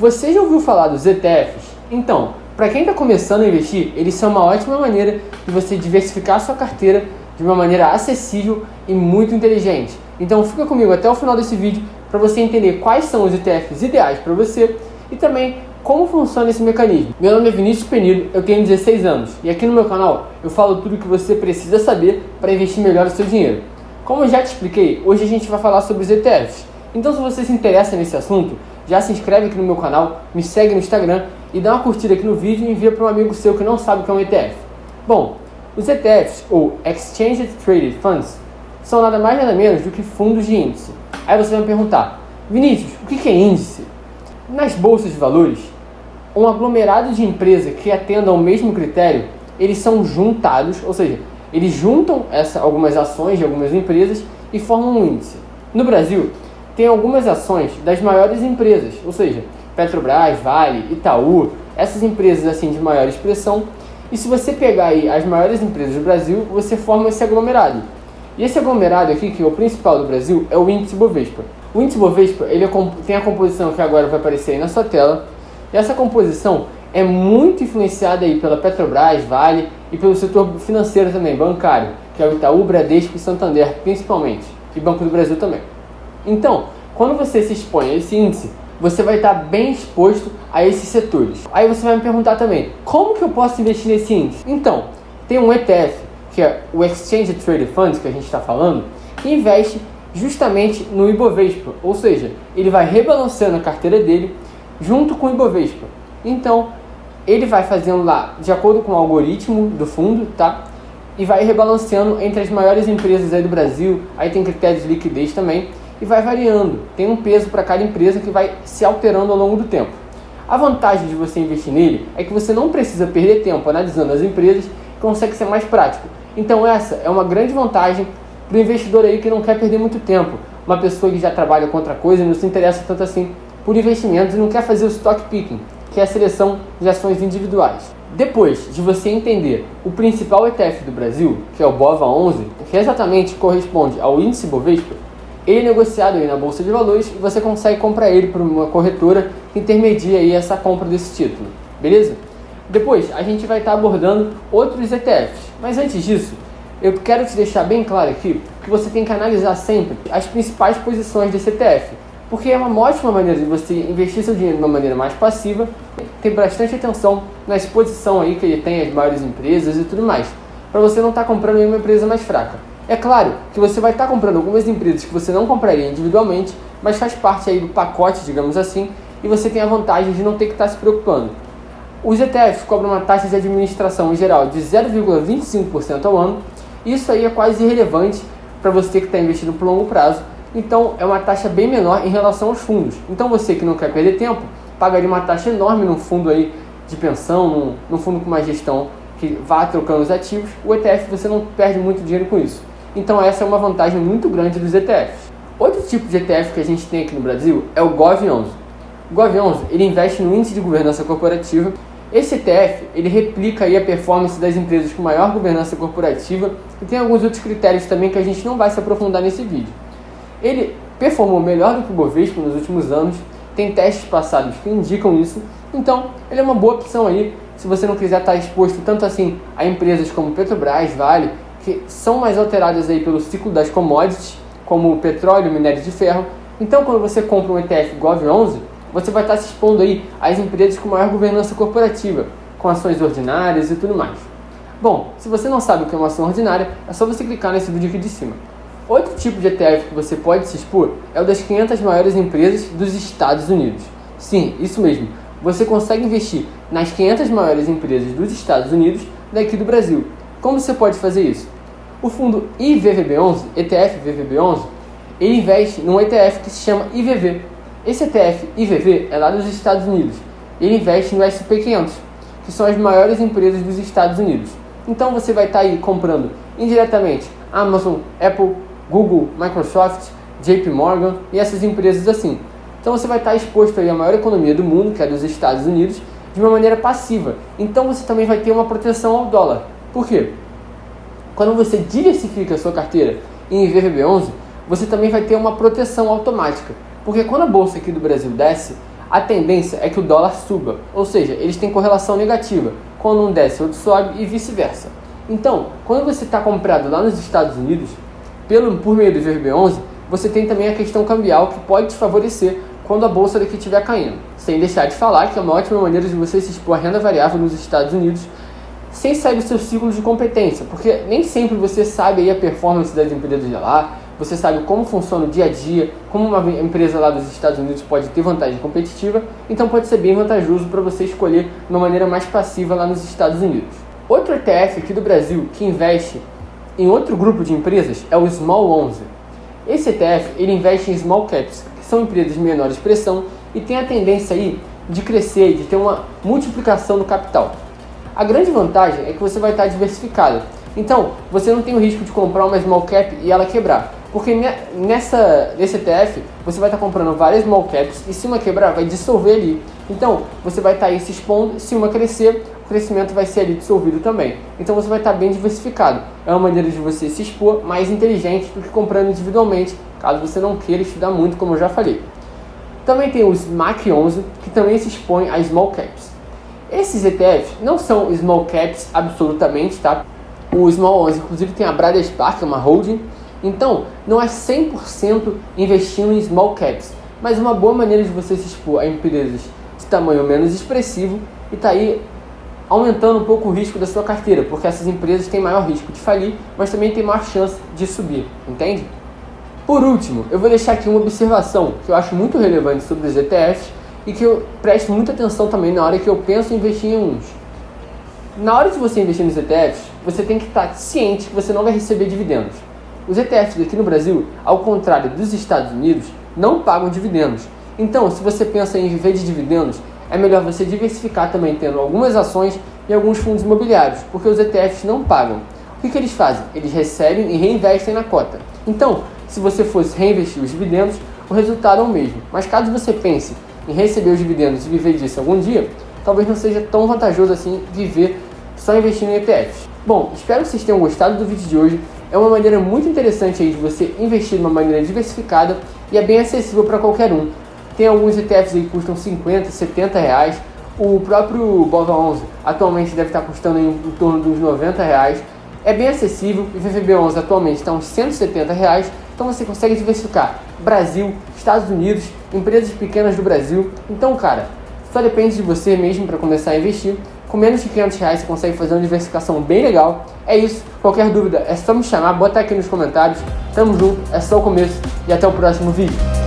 Você já ouviu falar dos ETFs? Então, para quem está começando a investir, eles são uma ótima maneira de você diversificar a sua carteira de uma maneira acessível e muito inteligente. Então fica comigo até o final desse vídeo para você entender quais são os ETFs ideais para você e também como funciona esse mecanismo. Meu nome é Vinícius Penido, eu tenho 16 anos e aqui no meu canal eu falo tudo o que você precisa saber para investir melhor o seu dinheiro. Como eu já te expliquei, hoje a gente vai falar sobre os ETFs. Então se você se interessa nesse assunto, já se inscreve aqui no meu canal, me segue no Instagram e dá uma curtida aqui no vídeo e envia para um amigo seu que não sabe o que é um ETF. Bom, os ETFs, ou Exchange Traded Funds, são nada mais nada menos do que fundos de índice. Aí você vai me perguntar, Vinícius, o que é índice? Nas bolsas de valores, um aglomerado de empresas que atendam ao mesmo critério, eles são juntados, ou seja, eles juntam algumas ações de algumas empresas e formam um índice. No Brasil, tem algumas ações das maiores empresas, ou seja, Petrobras, Vale, Itaú, essas empresas assim de maior expressão. E se você pegar aí as maiores empresas do Brasil, você forma esse aglomerado. E esse aglomerado aqui, que é o principal do Brasil, é o índice Bovespa. O índice Bovespa ele tem a composição que agora vai aparecer aí na sua tela. E essa composição é muito influenciada aí pela Petrobras, Vale e pelo setor financeiro também, bancário, que é o Itaú, Bradesco e Santander, principalmente, e Banco do Brasil também. Então, quando você se expõe a esse índice, você vai estar bem exposto a esses setores. Aí você vai me perguntar também, como que eu posso investir nesse índice? Então, tem um ETF, que é o Exchange Traded Funds, que a gente está falando, que investe justamente no Ibovespa, ou seja, ele vai rebalanceando a carteira dele junto com o Ibovespa. Então, ele vai fazendo lá, de acordo com o algoritmo do fundo, tá? E vai rebalanceando entre as maiores empresas aí do Brasil, aí tem critérios de liquidez também, e vai variando, tem um peso para cada empresa que vai se alterando ao longo do tempo. A vantagem de você investir nele é que você não precisa perder tempo analisando as empresas e consegue ser mais prático. Então essa é uma grande vantagem para o investidor aí que não quer perder muito tempo, uma pessoa que já trabalha com outra coisa e não se interessa tanto assim por investimentos e não quer fazer o stock picking, que é a seleção de ações individuais. Depois de você entender o principal ETF do Brasil, que é o BOVA11, que exatamente corresponde ao índice Bovespa, ele é negociado aí na Bolsa de Valores e você consegue comprar ele por uma corretora que intermedia aí essa compra desse título, beleza? Depois a gente vai estar abordando outros ETFs, mas antes disso, eu quero te deixar bem claro aqui que você tem que analisar sempre as principais posições desse ETF, porque é uma ótima maneira de você investir seu dinheiro de uma maneira mais passiva, ter bastante atenção na exposição aí que ele tem às maiores empresas e tudo mais, para você não estar comprando uma empresa mais fraca. É claro que você vai estar comprando algumas empresas que você não compraria individualmente, mas faz parte aí do pacote, digamos assim, e você tem a vantagem de não ter que estar se preocupando. Os ETFs cobram uma taxa de administração em geral de 0,25% ao ano, e isso aí é quase irrelevante para você que está investindo por longo prazo, então é uma taxa bem menor em relação aos fundos. Então você que não quer perder tempo, pagaria uma taxa enorme num fundo aí de pensão, num fundo com uma gestão que vá trocando os ativos. O ETF você não perde muito dinheiro com isso. Então essa é uma vantagem muito grande dos ETFs. Outro tipo de ETF que a gente tem aqui no Brasil é o GOV11. O GOV11 ele investe no índice de governança corporativa. Esse ETF ele replica aí a performance das empresas com maior governança corporativa e tem alguns outros critérios também que a gente não vai se aprofundar nesse vídeo. Ele performou melhor do que o Bovespa nos últimos anos, tem testes passados que indicam isso, então ele é uma boa opção aí se você não quiser estar exposto tanto assim a empresas como Petrobras, Vale, que são mais alteradas aí pelo ciclo das commodities, como o petróleo e minério de ferro. Então quando você compra um ETF GOV11, você vai estar se expondo aí às empresas com maior governança corporativa, com ações ordinárias e tudo mais. Bom, se você não sabe o que é uma ação ordinária, é só você clicar nesse vídeo aqui de cima. Outro tipo de ETF que você pode se expor é o das 500 maiores empresas dos Estados Unidos. Sim, isso mesmo, você consegue investir nas 500 maiores empresas dos Estados Unidos daqui do Brasil. Como você pode fazer isso? O fundo IVVB11, ETF VVB11, ele investe num ETF que se chama IVV. Esse ETF IVV é lá dos Estados Unidos. Ele investe no SP500, que são as maiores empresas dos Estados Unidos. Então você vai estar aí comprando indiretamente Amazon, Apple, Google, Microsoft, JP Morgan e essas empresas assim. Então você vai estar exposto aí à maior economia do mundo, que é a dos Estados Unidos, de uma maneira passiva. Então você também vai ter uma proteção ao dólar. Por quê? Quando você diversifica a sua carteira em VVB11, você também vai ter uma proteção automática. Porque quando a bolsa aqui do Brasil desce, a tendência é que o dólar suba, ou seja, eles têm correlação negativa. Quando um desce, outro sobe e vice-versa. Então, quando você está comprado lá nos Estados Unidos, por meio do VVB11, você tem também a questão cambial que pode te favorecer quando a bolsa daqui estiver caindo. Sem deixar de falar que é uma ótima maneira de você se expor à renda variável nos Estados Unidos sem sair do seu ciclo de competência, porque nem sempre você sabe aí a performance das empresas de lá, você sabe como funciona o dia a dia, como uma empresa lá dos Estados Unidos pode ter vantagem competitiva, então pode ser bem vantajoso para você escolher de uma maneira mais passiva lá nos Estados Unidos. Outro ETF aqui do Brasil que investe em outro grupo de empresas é o Small 11. Esse ETF ele investe em Small Caps, que são empresas de menor expressão e tem a tendência aí de crescer, de ter uma multiplicação do capital. A grande vantagem é que você vai estar diversificado. Então, você não tem o risco de comprar uma small cap e ela quebrar. Porque nesse ETF, você vai estar comprando várias small caps e se uma quebrar, vai dissolver ali. Então, você vai estar aí se expondo, se uma crescer, o crescimento vai ser ali dissolvido também. Então, você vai estar bem diversificado. É uma maneira de você se expor mais inteligente do que comprando individualmente, caso você não queira estudar muito, como eu já falei. Também tem o SMAC 11, que também se expõe a small caps. Esses ETFs não são small caps absolutamente, tá? O Small 11, inclusive, tem a Bradespark, que é uma holding. Então, não é 100% investindo em small caps, mas uma boa maneira de você se expor a empresas de tamanho menos expressivo e tá aí aumentando um pouco o risco da sua carteira, porque essas empresas têm maior risco de falir, mas também têm maior chance de subir, entende? Por último, eu vou deixar aqui uma observação que eu acho muito relevante sobre os ETFs e que eu presto muita atenção também na hora que eu penso em investir em uns. Na hora de você investir nos ETFs, você tem que estar ciente que você não vai receber dividendos. Os ETFs aqui no Brasil, ao contrário dos Estados Unidos, não pagam dividendos. Então, se você pensa em viver de dividendos, é melhor você diversificar também tendo algumas ações e alguns fundos imobiliários, porque os ETFs não pagam. O que eles fazem? Eles recebem e reinvestem na cota. Então, se você fosse reinvestir os dividendos, o resultado é o mesmo. Mas caso você pense em receber os dividendos e viver disso algum dia, talvez não seja tão vantajoso assim viver só investindo em ETFs. Bom, espero que vocês tenham gostado do vídeo de hoje. É uma maneira muito interessante aí de você investir de uma maneira diversificada e é bem acessível para qualquer um. Tem alguns ETFs aí que custam 50, 70 reais. O próprio BOVA11 atualmente deve estar custando em torno dos 90 reais. É bem acessível. O VVB11 atualmente está uns 170 reais. Então você consegue diversificar Brasil, Estados Unidos, empresas pequenas do Brasil. Então, cara, só depende de você mesmo para começar a investir. Com menos de 500 reais você consegue fazer uma diversificação bem legal. É isso. Qualquer dúvida é só me chamar, botar aqui nos comentários. Tamo junto, é só o começo e até o próximo vídeo.